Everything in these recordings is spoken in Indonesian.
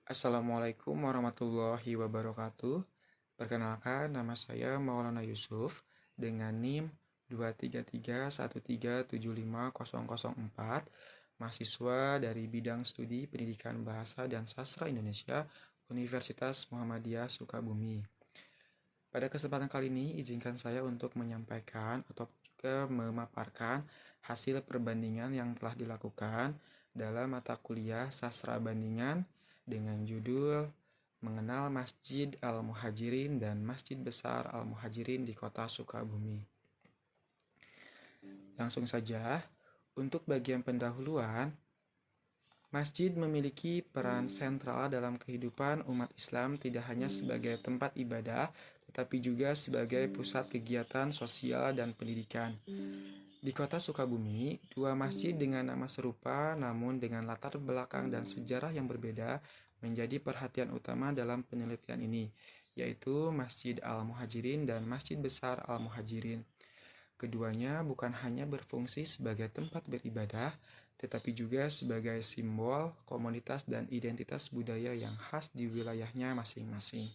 Assalamualaikum warahmatullahi wabarakatuh. Perkenalkan, nama saya Maulana Yusuf dengan NIM 23313750004, mahasiswa dari bidang studi Pendidikan Bahasa dan Sastra Indonesia, Universitas Muhammadiyah Sukabumi. Pada kesempatan kali ini, izinkan saya untuk menyampaikan atau juga memaparkan hasil perbandingan yang telah dilakukan dalam mata kuliah Sastra Bandingan dengan judul Mengenal Masjid Al-Muhajirin dan Masjid Besar Al-Muhajirin di Kota Sukabumi. Langsung saja, untuk bagian pendahuluan, masjid memiliki peran sentral dalam kehidupan umat Islam tidak hanya sebagai tempat ibadah, tetapi juga sebagai pusat kegiatan sosial dan pendidikan. Di kota Sukabumi, dua masjid dengan nama serupa namun dengan latar belakang dan sejarah yang berbeda menjadi perhatian utama dalam penelitian ini, yaitu Masjid Al-Muhajirin dan Masjid Besar Al-Muhajirin. Keduanya bukan hanya berfungsi sebagai tempat beribadah, tetapi juga sebagai simbol, komunitas, dan identitas budaya yang khas di wilayahnya masing-masing.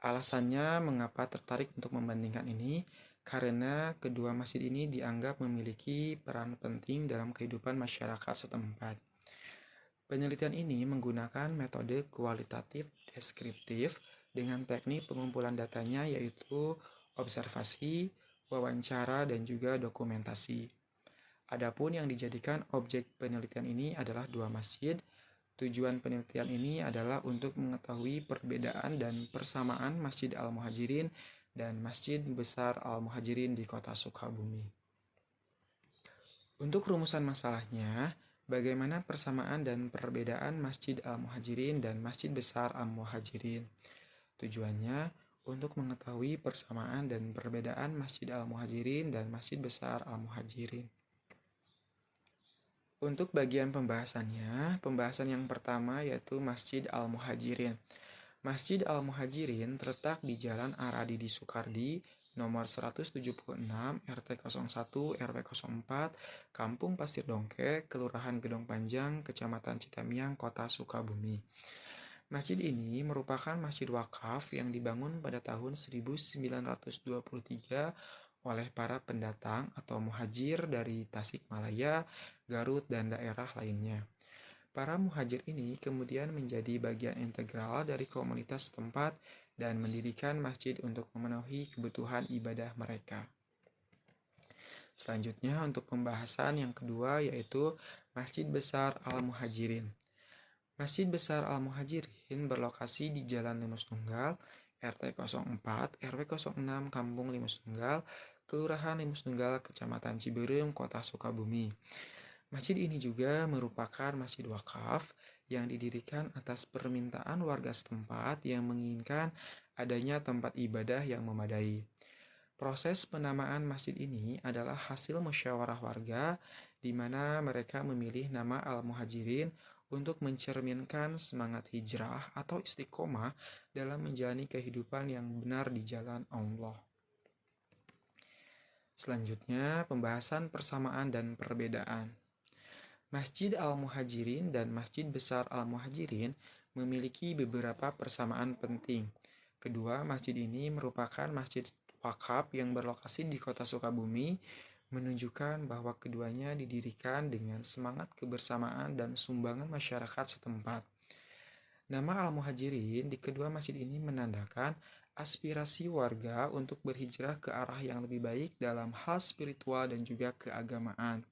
Alasannya mengapa tertarik untuk membandingkan ini, karena kedua masjid ini dianggap memiliki peran penting dalam kehidupan masyarakat setempat. Penelitian ini menggunakan metode kualitatif deskriptif dengan teknik pengumpulan datanya yaitu observasi, wawancara, dan juga dokumentasi. Adapun yang dijadikan objek penelitian ini adalah dua masjid. Tujuan penelitian ini adalah untuk mengetahui perbedaan dan persamaan Masjid Al-Muhajirin dan Masjid Besar Al-Muhajirin di Kota Sukabumi. Untuk rumusan masalahnya, bagaimana persamaan dan perbedaan Masjid Al-Muhajirin dan Masjid Besar Al-Muhajirin? Tujuannya untuk mengetahui persamaan dan perbedaan Masjid Al-Muhajirin dan Masjid Besar Al-Muhajirin. Untuk bagian pembahasan yang pertama yaitu Masjid Al-Muhajirin. Masjid Al-Muhajirin terletak di Jalan Aradidi Soekardi, nomor 176, RT 01, RW 04, Kampung Pasir Dongke, Kelurahan Gedong Panjang, Kecamatan Citamiang, Kota Sukabumi. Masjid ini merupakan masjid wakaf yang dibangun pada tahun 1923 oleh para pendatang atau muhajir dari Tasikmalaya, Garut, dan daerah lainnya. Para muhajir ini kemudian menjadi bagian integral dari komunitas setempat dan mendirikan masjid untuk memenuhi kebutuhan ibadah mereka. Selanjutnya untuk pembahasan yang kedua yaitu Masjid Besar Al-Muhajirin. Masjid Besar Al-Muhajirin berlokasi di Jalan Limus Tunggal, RT 04, RW 06, Kampung Limus Tunggal, Kelurahan Limus Tunggal, Kecamatan Ciberem, Kota Sukabumi. Masjid ini juga merupakan masjid wakaf yang didirikan atas permintaan warga setempat yang menginginkan adanya tempat ibadah yang memadai. Proses penamaan masjid ini adalah hasil musyawarah warga di mana mereka memilih nama Al-Muhajirin untuk mencerminkan semangat hijrah atau istiqomah dalam menjalani kehidupan yang benar di jalan Allah. Selanjutnya, pembahasan persamaan dan perbedaan. Masjid Al-Muhajirin dan Masjid Besar Al-Muhajirin memiliki beberapa persamaan penting. Kedua masjid ini merupakan masjid wakaf yang berlokasi di Kota Sukabumi, menunjukkan bahwa keduanya didirikan dengan semangat kebersamaan dan sumbangan masyarakat setempat. Nama Al-Muhajirin di kedua masjid ini menandakan aspirasi warga untuk berhijrah ke arah yang lebih baik dalam hal spiritual dan juga keagamaan.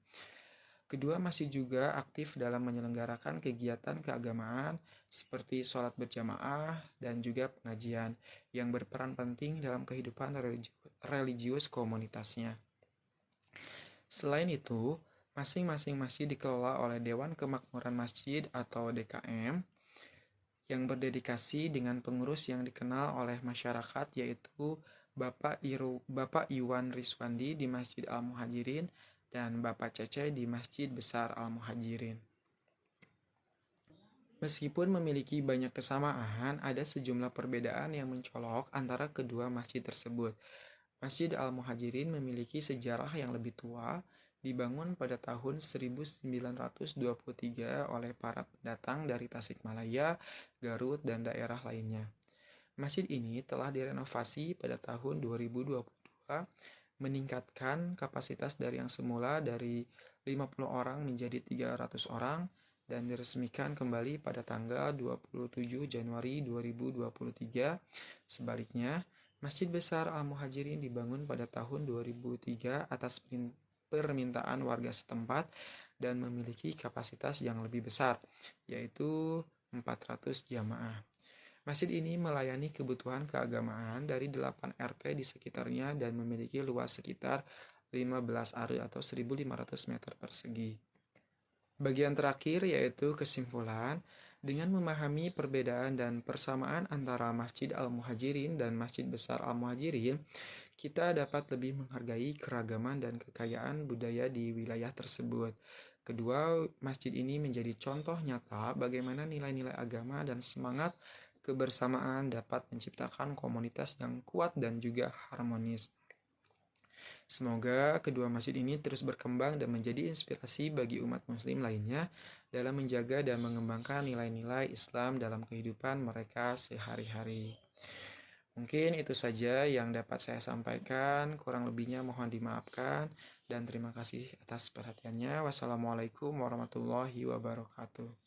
Kedua masjid juga aktif dalam menyelenggarakan kegiatan keagamaan seperti sholat berjamaah dan juga pengajian yang berperan penting dalam kehidupan religius komunitasnya. Selain itu, masing-masing masjid dikelola oleh Dewan Kemakmuran Masjid atau DKM yang berdedikasi dengan pengurus yang dikenal oleh masyarakat yaitu Bapak Iwan Riswandi di Masjid Al-Muhajirin dan Bapak Cece di Masjid Besar Al-Muhajirin. Meskipun memiliki banyak kesamaan, ada sejumlah perbedaan yang mencolok antara kedua masjid tersebut. Masjid Al-Muhajirin memiliki sejarah yang lebih tua, dibangun pada tahun 1923 oleh para pendatang dari Tasikmalaya, Garut, dan daerah lainnya. Masjid ini telah direnovasi pada tahun 2022, meningkatkan kapasitas dari yang semula dari 50 orang menjadi 300 orang, dan diresmikan kembali pada tanggal 27 Januari 2023. Sebaliknya, Masjid Besar Al-Muhajirin dibangun pada tahun 2003 atas permintaan warga setempat dan memiliki kapasitas yang lebih besar, yaitu 400 jamaah. Masjid ini melayani kebutuhan keagamaan dari 8 RT di sekitarnya dan memiliki luas sekitar 15 are atau 1.500 meter persegi. Bagian terakhir yaitu kesimpulan. Dengan memahami perbedaan dan persamaan antara Masjid Al-Muhajirin dan Masjid Besar Al-Muhajirin, kita dapat lebih menghargai keragaman dan kekayaan budaya di wilayah tersebut. Kedua, masjid ini menjadi contoh nyata bagaimana nilai-nilai agama dan semangat kebersamaan dapat menciptakan komunitas yang kuat dan juga harmonis. Semoga kedua masjid ini terus berkembang dan menjadi inspirasi bagi umat muslim lainnya dalam menjaga dan mengembangkan nilai-nilai Islam dalam kehidupan mereka sehari-hari. Mungkin itu saja yang dapat saya sampaikan, kurang lebihnya mohon dimaafkan, dan terima kasih atas perhatiannya. Wassalamualaikum warahmatullahi wabarakatuh.